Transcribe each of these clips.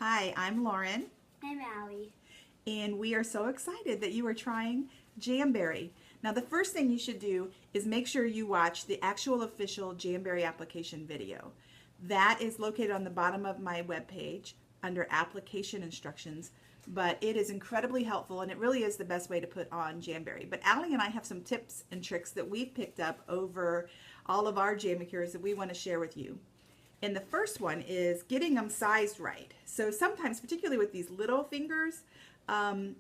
Hi, I'm Lauren, I'm Allie. and we are so excited that you are trying Jamberry. Now, the first thing you should do is make sure you watch the actual official Jamberry application video. That is located on the bottom of my webpage under application instructions, but it is incredibly helpful and it really is the best way to put on Jamberry. But Allie and I have some tips and tricks that we've picked up over all of our Jamacures that we want to share with you. And the first one is getting them sized right. So sometimes, particularly with these little fingers,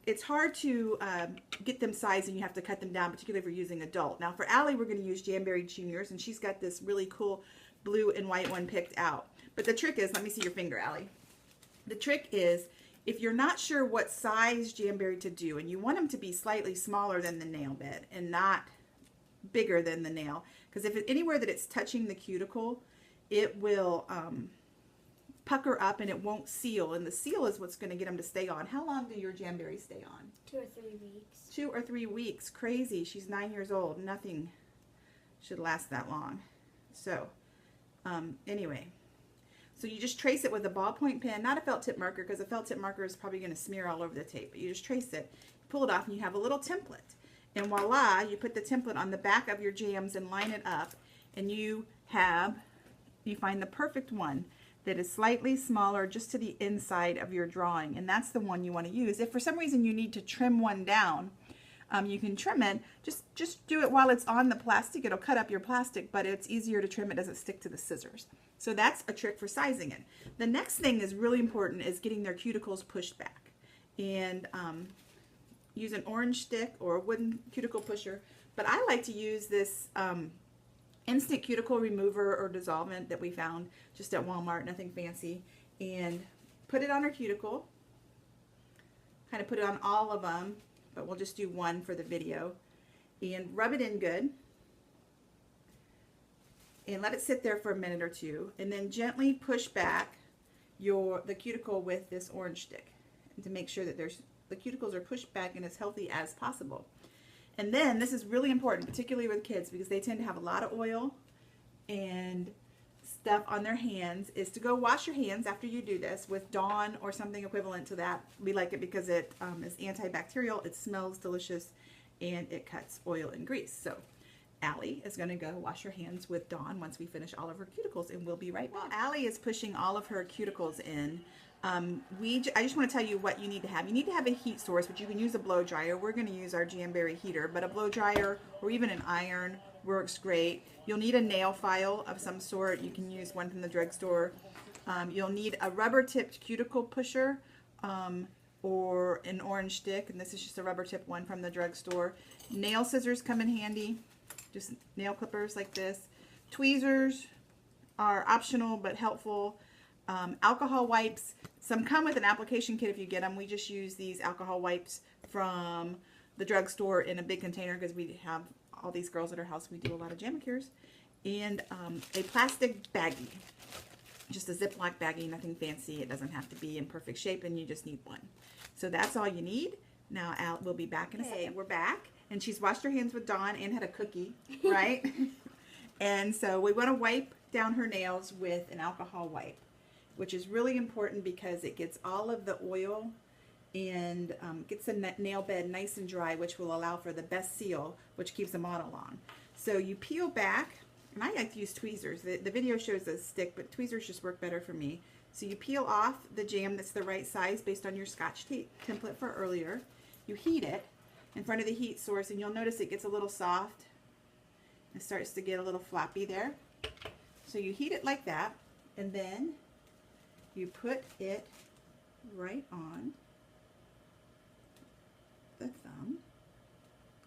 it's hard to get them sized and you have to cut them down, particularly if you're using adult. Now for Allie, we're going to use Jamberry Juniors, and she's got this really cool blue and white one picked out. But the trick is, let me see your finger, Allie. The trick is, if you're not sure what size Jamberry to do, and you want them to be slightly smaller than the nail bed and not bigger than the nail, because if anywhere that it's touching the cuticle, it will pucker up and it won't seal, and the seal is what's going to get them to stay on. How long do your Jamberry stay on? 2 or 3 weeks. 2 or 3 weeks. Crazy. She's 9 years old. Nothing should last that long. So anyway, so you just trace it with a ballpoint pen, not a felt tip marker, because a felt tip marker is probably going to smear all over the tape, but you just trace it, pull it off, and you have a little template, and voila, you put the template on the back of your jams and line it up, and you find the perfect one that is slightly smaller just to the inside of your drawing, and that's the one you want to use. If for some reason you need to trim one down, you can trim it. Just do it while it's on the plastic. It'll cut up your plastic, but it's easier to trim. It doesn't stick to the scissors. So that's a trick for sizing it. The next thing is really important, is getting their cuticles pushed back, and use an orange stick or a wooden cuticle pusher, but I like to use this instant cuticle remover or dissolvent that we found just at Walmart, nothing fancy, and put it on her cuticle, kind of put it on all of them, but we'll just do one for the video, and rub it in good and let it sit there for a minute or two, and then gently push back the cuticle with this orange stick, and to make sure that the cuticles are pushed back and as healthy as possible. And then this is really important, particularly with kids, because they tend to have a lot of oil and stuff on their hands, is to go wash your hands after you do this with Dawn or something equivalent to that. We like it because it is antibacterial, it smells delicious, and it cuts oil and grease. So Allie is going to go wash her hands with Dawn once we finish all of her cuticles, and we'll be right back. While Allie is pushing all of her cuticles in, I just want to tell you what you need to have. You need to have a heat source, but you can use a blow dryer. We're going to use our Jamberry heater, but a blow dryer or even an iron works great. You'll need a nail file of some sort. You can use one from the drugstore. You'll need a rubber-tipped cuticle pusher or an orange stick, and this is just a rubber-tipped one from the drugstore. Nail scissors come in handy, just nail clippers like this. Tweezers are optional but helpful. Alcohol wipes. Some come with an application kit if you get them. We just use these alcohol wipes from the drugstore in a big container because we have all these girls at our house. We do a lot of Jamacures. And a plastic baggie. Just a Ziploc baggie, nothing fancy. It doesn't have to be in perfect shape, and you just need one. So that's all you need. Now we'll be back in a second. We're back, and she's washed her hands with Dawn and had a cookie, right? And so we want to wipe down her nails with an alcohol wipe, which is really important because it gets all of the oil and gets the nail bed nice and dry, which will allow for the best seal, which keeps them on long. So you peel back, and I like to use tweezers. The video shows a stick, but tweezers just work better for me. So you peel off the jam that's the right size based on your Scotch tape template for earlier. You heat it in front of the heat source, and you'll notice it gets a little soft. It starts to get a little floppy there. So you heat it like that, and then you put it right on the thumb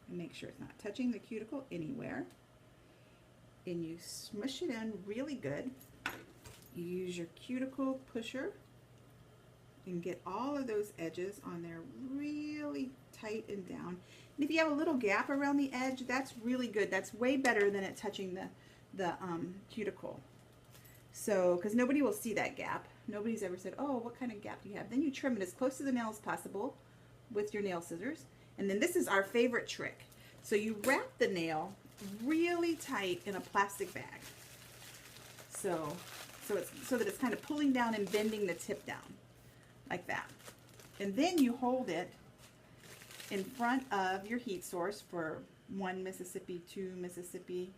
and make sure it's not touching the cuticle anywhere, and you smush it in really good. You use your cuticle pusher and get all of those edges on there really tight and down. And if you have a little gap around the edge, that's really good. That's way better than it touching the cuticle. So, because nobody will see that gap. Nobody's ever said, oh, what kind of gap do you have? Then you trim it as close to the nail as possible with your nail scissors. And then this is our favorite trick. So you wrap the nail really tight in a plastic bag. So that it's kind of pulling down and bending the tip down. like that. And then you hold it in front of your heat source for 1 Mississippi, 2 Mississippi,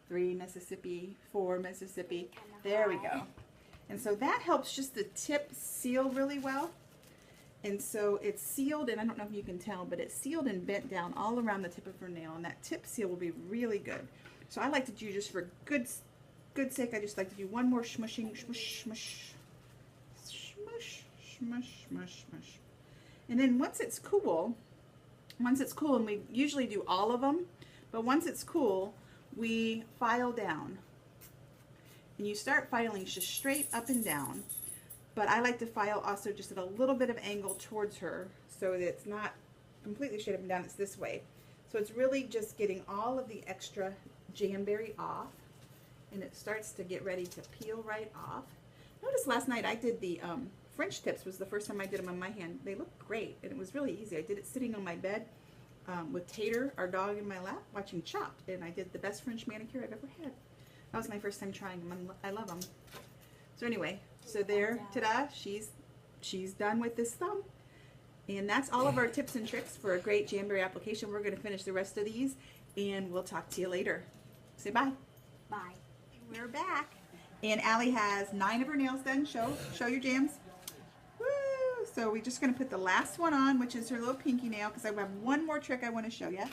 3 Mississippi, 4 Mississippi. There we go. And so that helps just the tip seal really well. And so it's sealed, and I don't know if you can tell, but it's sealed and bent down all around the tip of her nail, and that tip seal will be really good. So I like to do, just for good sake, I just like to do one more smushing, smush, smush, smush, smush, smush, smush. And then once it's cool, and we usually do all of them, but once it's cool, we file down. And you start filing just straight up and down. But I like to file also just at a little bit of angle towards her so that it's not completely straight up and down, it's this way. So it's really just getting all of the extra Jamberry off, and it starts to get ready to peel right off. Notice last night I did the French tips, was the first time I did them on my hand. They look great, and it was really easy. I did it sitting on my bed with Tater, our dog, in my lap, watching Chopped, and I did the best French manicure I've ever had. That was my first time trying them. I love them. So anyway, so there, ta-da, she's done with this thumb. And that's all of our tips and tricks for a great Jamberry application. We're going to finish the rest of these, and we'll talk to you later. Say bye. Bye. We're back. And Allie has 9 of her nails done. Show your jams. Woo! So we're just going to put the last one on, which is her little pinky nail, because I have one more trick I want to show you.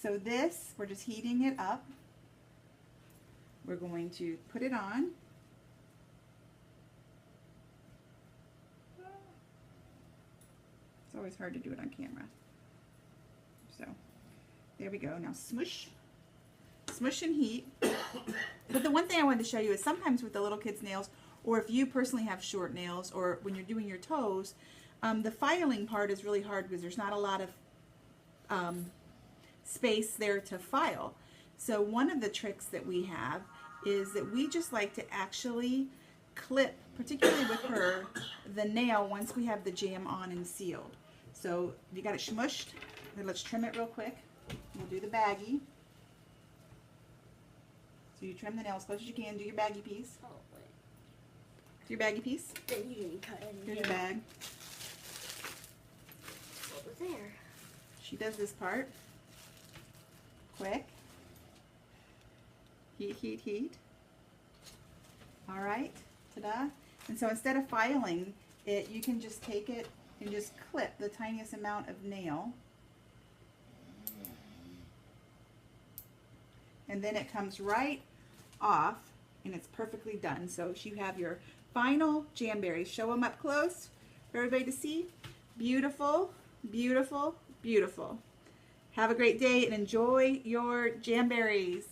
So this, we're just heating it up. We're going to put it on. It's always hard to do it on camera. So there we go. Now smush. Smush and heat. But the one thing I wanted to show you is sometimes with the little kids' nails, or if you personally have short nails, or when you're doing your toes, the filing part is really hard because there's not a lot of space there to file. So one of the tricks that we have is that we just like to actually clip, particularly with her, the nail once we have the jam on and sealed. So you got it smushed, then let's trim it real quick. We'll do the baggie. So you trim the nail as close as you can. Do your baggy piece. Oh, wait. Do your baggy piece. Then you didn't cut it. Here's your bag. What was there? She does this part. Quick. Heat, heat, heat. All right. Ta-da. And so instead of filing it, you can just take it and just clip the tiniest amount of nail. And then it comes right off, and it's perfectly done. So you have your final Jamberry. Show them up close for everybody to see. Beautiful, beautiful, beautiful. Have a great day and enjoy your Jamberries.